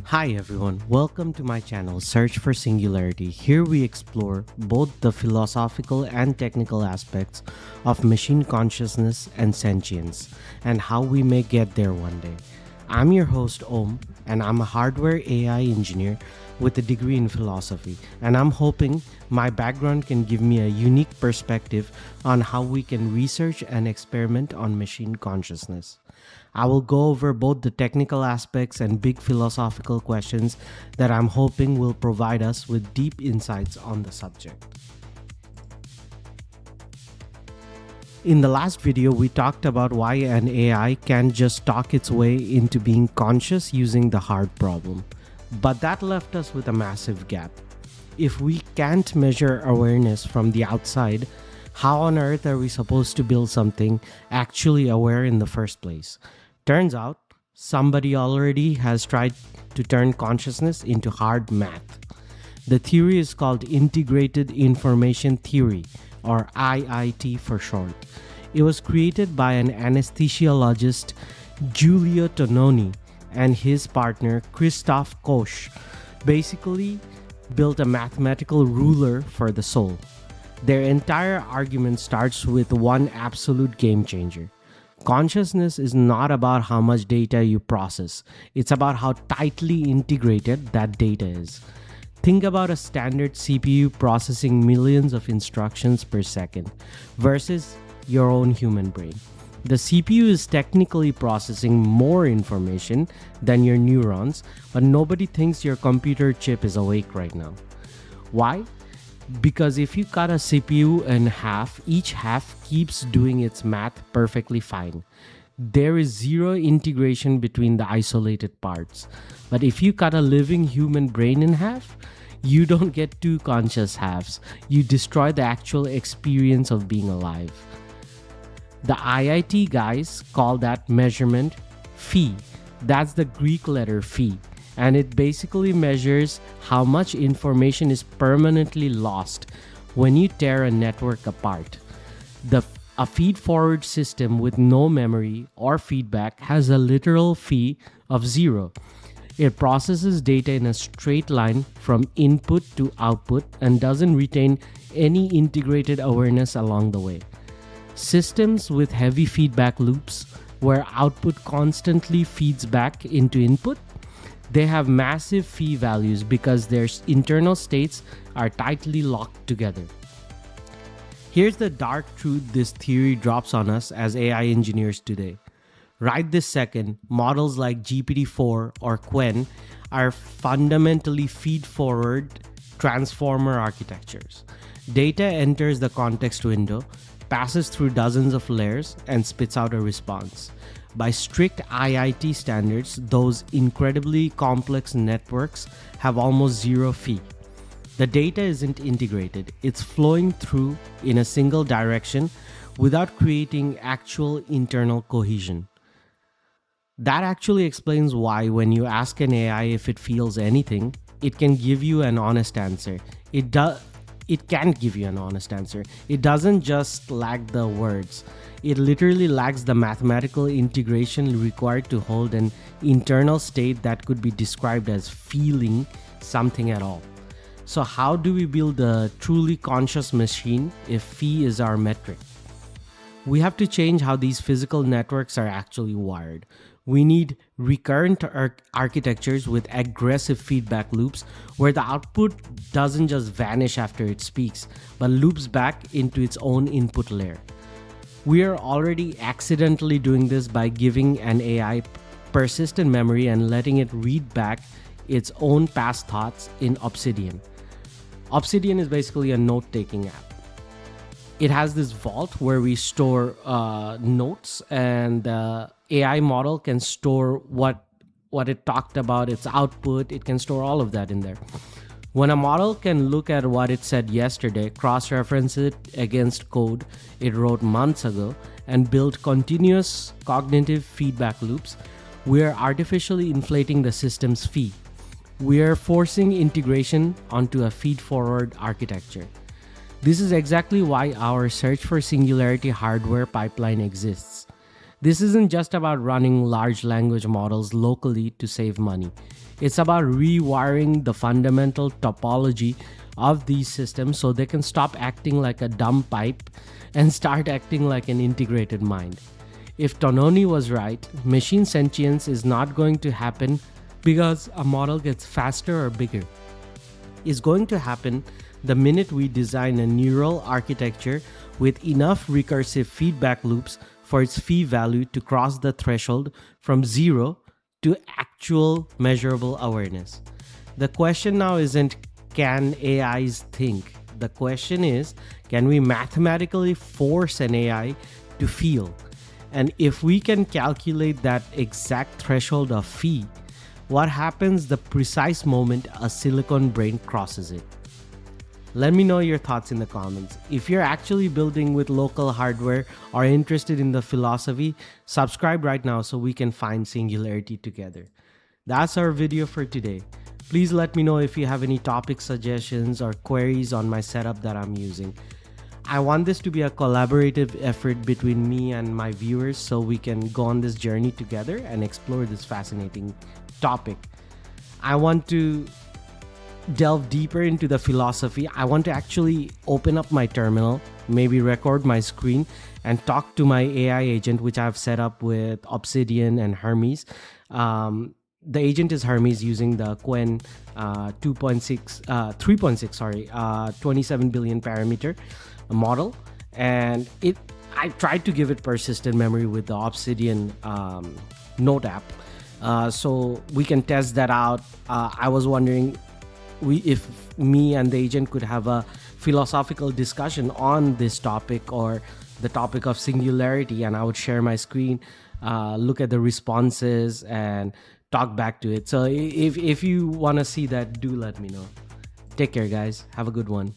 Hi everyone, welcome to my channel Search for Singularity. Here we explore both the philosophical and technical aspects of machine consciousness and sentience and how we may get there one day. I'm your host Om and I'm a hardware AI engineer with a degree in philosophy, and I'm hoping my background can give me a unique perspective on how we can research and experiment on machine consciousness. I will go over both the technical aspects and big philosophical questions that I'm hoping will provide us with deep insights on the subject. In the last video, we talked about why an AI can't just talk its way into being conscious using the hard problem. But that left us with a massive gap. If we can't measure awareness from the outside, how on earth are we supposed to build something actually aware in the first place? Turns out, somebody already has tried to turn consciousness into hard math. The theory is called Integrated Information Theory, or IIT for short. It was created by an anesthesiologist, Giulio Tononi, and his partner, Christof Koch. Basically, built a mathematical ruler for the soul. Their entire argument starts with one absolute game changer. Consciousness is not about how much data you process, it's about how tightly integrated that data is. Think about a standard CPU processing millions of instructions per second versus your own human brain. The CPU is technically processing more information than your neurons, but nobody thinks your computer chip is awake right now. Why? Because if you cut a CPU in half, each half keeps doing its math perfectly fine. There is zero integration between the isolated parts. But if you cut a living human brain in half, you don't get two conscious halves. You destroy the actual experience of being alive. The IIT guys call that measurement phi. That's the Greek letter phi. And it basically measures how much information is permanently lost when you tear a network apart. A feed-forward system with no memory or feedback has a literal phi of 0. It processes data in a straight line from input to output and doesn't retain any integrated awareness along the way. Systems with heavy feedback loops, where output constantly feeds back into input, they have massive phi values because their internal states are tightly locked together. Here's the dark truth this theory drops on us as AI engineers today. Right this second, models like GPT-4 or Qwen are fundamentally feed-forward transformer architectures. Data enters the context window, passes through dozens of layers, and spits out a response. By strict IIT standards, those incredibly complex networks have almost zero phi. The data isn't integrated, it's flowing through in a single direction without creating actual internal cohesion. That actually explains why when you ask an AI if it feels anything, it can give you an honest answer. It can't give you an honest answer. It doesn't just lack the words. It literally lacks the mathematical integration required to hold an internal state that could be described as feeling something at all. So how do we build a truly conscious machine if phi is our metric? We have to change how these physical networks are actually wired. We need recurrent architectures with aggressive feedback loops where the output doesn't just vanish after it speaks, but loops back into its own input layer. We are already accidentally doing this by giving an AI persistent memory and letting it read back its own past thoughts in Obsidian. Obsidian is basically a note-taking app. It has this vault where we store notes, and the AI model can store what it talked about, its output. It can store all of that in there. When a model can look at what it said yesterday, cross-reference it against code it wrote months ago, and build continuous cognitive feedback loops, we are artificially inflating the system's phi. We are forcing integration onto a feed-forward architecture. This is exactly why our search for singularity hardware pipeline exists. This isn't just about running large language models locally to save money. It's about rewiring the fundamental topology of these systems so they can stop acting like a dumb pipe and start acting like an integrated mind. If Tononi was right, machine sentience is not going to happen because a model gets faster or bigger. It's going to happen the minute we design a neural architecture with enough recursive feedback loops for its phi value to cross the threshold from 0 to actual measurable awareness. The question now isn't, can AIs think? The question is, can we mathematically force an AI to feel? And if we can calculate that exact threshold of phi, what happens the precise moment a silicon brain crosses it? Let me know your thoughts in the comments. If you're actually building with local hardware or interested in the philosophy, subscribe right now so we can find Singularity together. That's our video for today. Please let me know if you have any topic suggestions or queries on my setup that I'm using. I want this to be a collaborative effort between me and my viewers so we can go on this journey together and explore this fascinating topic. I want to delve deeper into the philosophy. I want to actually open up my terminal, maybe record my screen, and talk to my AI agent, which I've set up with Obsidian and Hermes. The agent is Hermes using the Qwen 27 billion parameter model, and I tried to give it persistent memory with the Obsidian Note app, so we can test that out. I was wondering if me and the agent could have a philosophical discussion on this topic or the topic of singularity, and I would share my screen, look at the responses, and talk back to it. So if you want to see that, do let me know. Take care, guys. Have a good one.